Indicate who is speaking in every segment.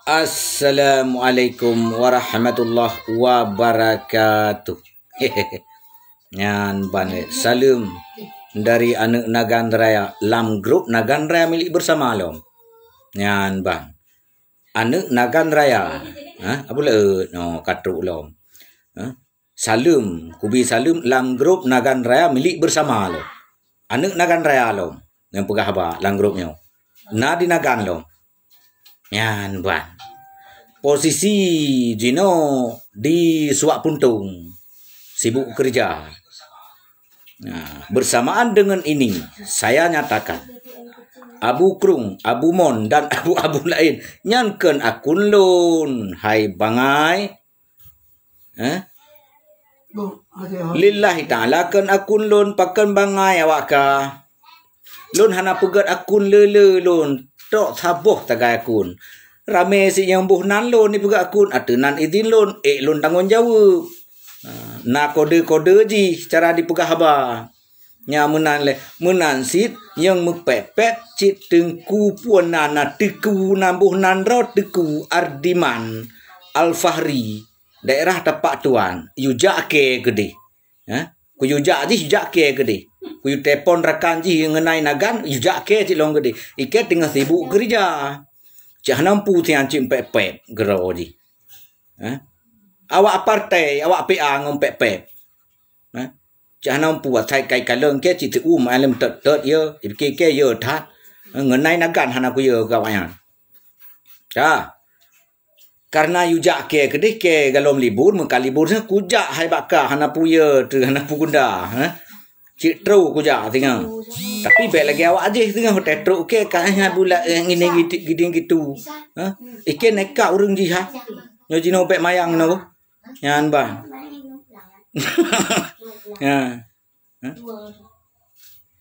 Speaker 1: Assalamualaikum warahmatullahi wabarakatuh. Nyan bane salam dari anak Nagan Raya lam grup Nagan Raya milik bersama lom. Nyan ban anak Nagan Raya apa le no katruk lom. Salam kubi salam lam grup Nagan Raya milik bersama lom. Anak Nagan Raya lom yang pegah ba lam grupnya. Na di Nagan lom. Nyan ban posisi Jino di Suak Puntung, sibuk kerja. Nah, bersamaan dengan ini, saya nyatakan Abu Krung, Abu Mon dan Abu lain nyanken akun lon. Hai bangai, lillahi ta'ala kan akun lon pakan bangai awak ka. Lon hana pegat akun lele lon, tok saboh tagai akun. Rame si yang buh nan lon ni pegak akun atenan izin lon lon tanggung jawab. Na kode-kode ji cara dipegah haba. Nya menan sit yang mepepet cit tengku puanana teku nambuh nan ro teku Ardiman Al-Fahri daerah Tapak Tuan yujak ke gede. Ku yujak ji yujak ke gede. Ku telepon rakan ji ngenai Nagan yujak ke cit long gede. Iket tengah sibuk kerja. Cak nampu tiang cim pep gerau di. Awak partai, awak PA ngom pep. Cak nampu sai kai kaleng ke cit alam tet ye, ke ye that. Ngenai Nagan hana ku ye gawayan. Karena yujak ke kedih ke galom libur mengka libur kujak hai bakka hana pu ye tu hana pu gunda. Cik tru kujak tengah. Tapi baik lagi awak aje tengah hotel tru ke kaya bulat ngini gitu. Ikan neka urang ji ha. Nyo jino pek mayang no. Yan ba. Ya.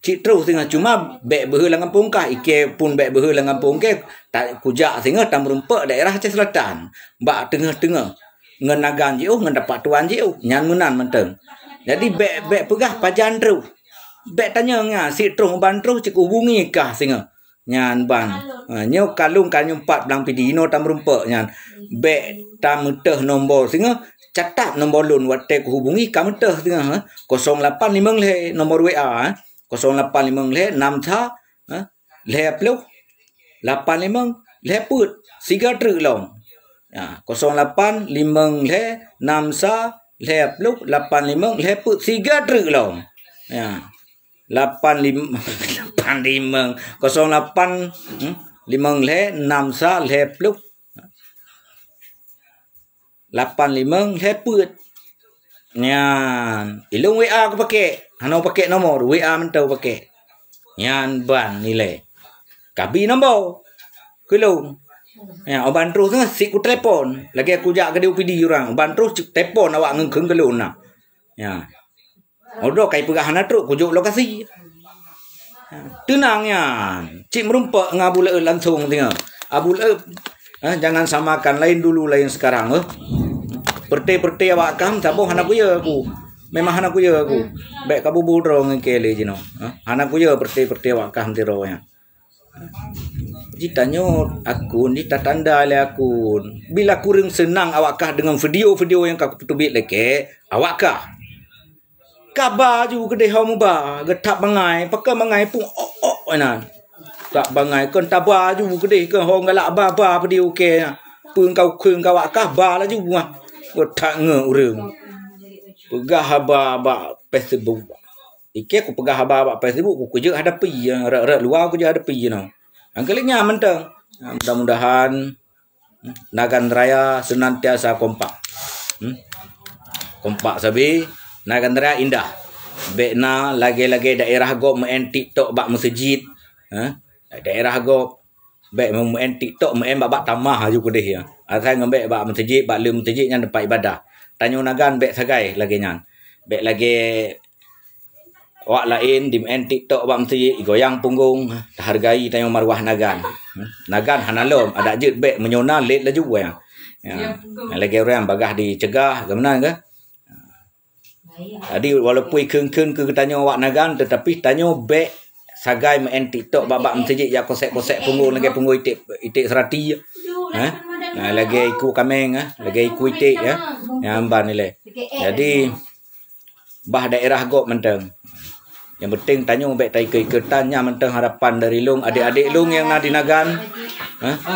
Speaker 1: Cik tru tengah cuma baik behe lang kampung kah ike pun baik behe lang kampung ke tak kujak tengah tam rumpek daerah Aceh Selatan. Bak tengah-tengah. Ngan Nagan je ngan Tapak Tuan je nyan menan menteng. Jadi bek pegah pajan terus. Bek tanya nga si terus ban terus cik hubungi kah singa. Nyan ban. Nyo kalung kan 4 belang pidino tam rumpek nyan. Bek tam teh nombor singa catat nombor lun wate ku hubungi kam teh singa 085 le nombor WA 085 le 6 tha le plus 85 le put siga truk long. 085 le 6 sa le plus 85 le put siga truk long. Ya. 85 08 5 le 6 sa le plus 85 le put. Nyan, ilung WA aku pakai. Hano pakai nomor WA mentau pakai. Nyan ban nilai. Kabi nombor. Kulung. Ya, oban terus kan si ku telefon. Lagi aku jak ke DUPD orang. Oban terus telefon awak ngengkeng kelun nah. Ya. Odo kai pegahan terus kujuk lokasi. Tenangnya. Cik merumpak ngabul langsung tengah. Abul jangan samakan lain dulu lain sekarang Perti awak kam saboh anak kuya aku. Memang anak kuya aku. Baik kabu budro ngekele jino. Anak kuya perti awak kam tiro nya. Jitanyo akun di tanda le akun. Bila kurang senang awakkah dengan video-video yang kau putubit leke, awakkah kabar ju gede hamu ba, getap bangai, pakai bangai pun enan. Tak bangai kan tabar ju gede ke hong galak ba video ke. Pun kau keung kau awakkah ba lah ju mah. Tak nge urang. Pegah ba Facebook. Ike ku pegah ba Facebook ku je hadapi rak luar ku je hadapi no. Angkelnya menteng. Mudah-mudahan Nagan Raya senantiasa kompak. Kompak sabi Nagan Raya indah. Bekna lagi-lagi daerah go main TikTok bak masjid. Daerah go bek main TikTok main bak tamah aju kedeh ya. Asal ngembek bak masjid bak le masjid nya tempat ibadah. Tanyo Nagan bek sagai lagi nyan. Bek lagi awak lain di main TikTok bak masjid goyang punggung hargai tanyo marwah Nagan. Nagan hanalom ada je bek menyona late laju ya. Lagi orang bagah dicegah gimana ke? Jadi walaupun keung-keung ke tanyo awak Nagan tetapi tanyo bek sagai main TikTok babak masjid ya kosek-kosek punggung lagi punggung itik serati. lagi ikut kameng lagi ikut itik yang ban ni le. Jadi bah daerah gok menteng. Yang penting tanya baik tai keikatan nya menteng harapan dari lung adik-adik lung yang nak dinagan.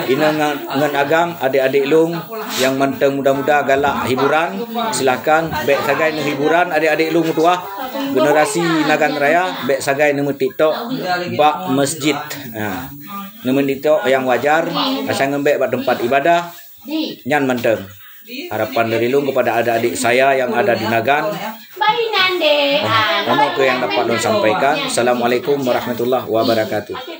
Speaker 1: Ina ngan agam adik-adik lung yang menteng muda-muda galak hiburan, silakan baik sagai ni hiburan adik-adik lung tua generasi Nagan Raya baik sagai nama TikTok bak masjid. Nama TikTok yang wajar asal ngembek bak tempat ibadah nyan menteng. Harapan dari lung kepada adik-adik saya yang ada di Nagan. Nama ke yang dapat lung sampaikan. Assalamualaikum warahmatullahi wabarakatuh.